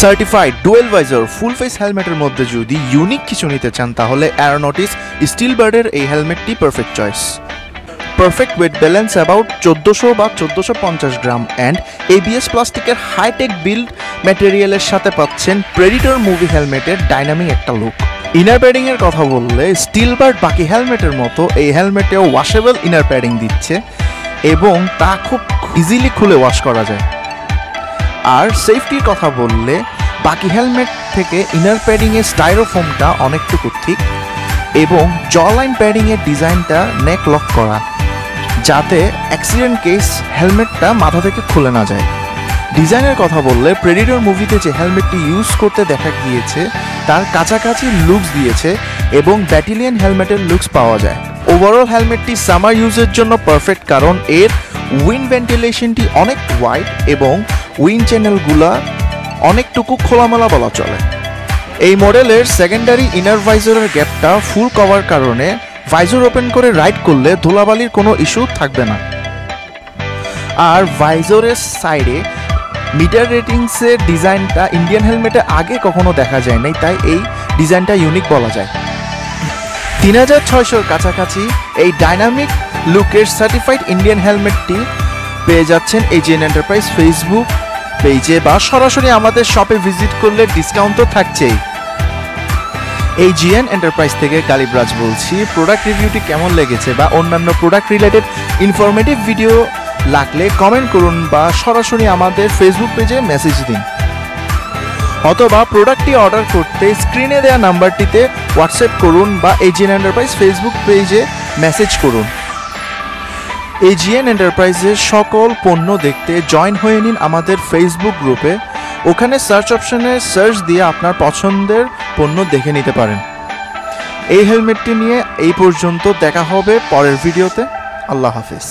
Certified dual visor full face হেলমেটের মধ্যে যদি unique কিছু নিতে চান তাহলে অ্যারোনটিক্স স্টিলবার্ডের এই হেলমেটটি perfect choice. Perfect weight balance about 1400 বা 1450 গ্রাম অ্যান্ড ABS প্লাস্টিকের হাইটেক বিল্ড ম্যাটেরিয়ালের সাথে পাচ্ছেন প্রেডিটর মুভি হেলমেটের ডাইনামিক একটা লুক। ইনার প্যাডিং এর কথা বললে স্টিলবার্ড বাকি হেলমেটের মতো এই হেলমেটেও ওয়াশেবল ইনার প্যাডিং দিচ্ছে এবং তা খুব ইজিলি খুলে ওয়াশ করা যায়। আর সেফটির কথা বললে বাকি হেলমেট থেকে ইনার প্যাডিংয়ের স্টাইরোফোমটা অনেকটুকু ঠিক এবং জ লাইন প্যাডিংয়ের ডিজাইনটা নেক লক করা, যাতে অ্যাক্সিডেন্ট কেস হেলমেটটা মাথা থেকে খুলে না যায়। ডিজাইনের কথা বললে প্রেডিটর মুভিতে যে হেলমেটটি ইউজ করতে দেখা গিয়েছে তার কাছাকাছি লুকস দিয়েছে এবং ব্যাটালিয়ন হেলমেটের লুকস পাওয়া যায়। ওভারঅল হেলমেটটি সামার ইউজের জন্য পারফেক্ট, কারণ এর উইন্ড ভেন্টিলেশনটি অনেক ওয়াইড এবং উইন্ড চ্যানেলগুলা অনেকটুকু খোলামেলা বলা চলে। এই মডেলের সেকেন্ডারি ইনার ভাইজরের গ্যাপটা ফুল কভার কারণে ভাইজর ওপেন করে রাইড করলে ধুলাবালির কোনো ইস্যু থাকবে না। আর ভাইজরের সাইডে মিটার রেটিংসের ডিজাইনটা ইন্ডিয়ান হেলমেটে আগে কখনো দেখা যায় নাই, তাই এই ডিজাইনটা ইউনিক বলা যায়। 3600 কাছাকাছি এই ডাইনামিক লুকের সার্টিফাইড ইন্ডিয়ান হেলমেটটি পেয়ে যাচ্ছেন AGN এন্টারপ্রাইজ ফেসবুক পেজে বা সরাসরি আমাদের শপে ভিজিট করলে ডিসকাউন্ট তো থাকছেই। AGN এন্টারপ্রাইজ থেকে কালিব্রাজ বলছি। প্রোডাক্ট রিভিউটি কেমন লেগেছে বা অন্যান্য প্রোডাক্ট রিলেটেড ইনফরমেটিভ ভিডিও লাগলে কমেন্ট করুন বা সরাসরি আমাদের ফেসবুক পেজে মেসেজ দিন, অথবা প্রোডাক্টটি অর্ডার করতে স্ক্রিনে দেওয়া নাম্বারটিতে হোয়াটসঅ্যাপ করুন বা AGN এন্টারপ্রাইজ ফেসবুক পেজে মেসেজ করুন। AGN এন্টারপ্রাইজের সকল পণ্য দেখতে জয়েন হয়ে নিন আমাদের ফেসবুক গ্রুপে। ওখানে সার্চ অপশনে সার্চ দিয়ে আপনার পছন্দের পণ্য দেখে নিতে পারেন। এই হেলমেটটি নিয়ে এই পর্যন্ত, দেখা হবে পরের ভিডিওতে। আল্লাহ হাফেজ।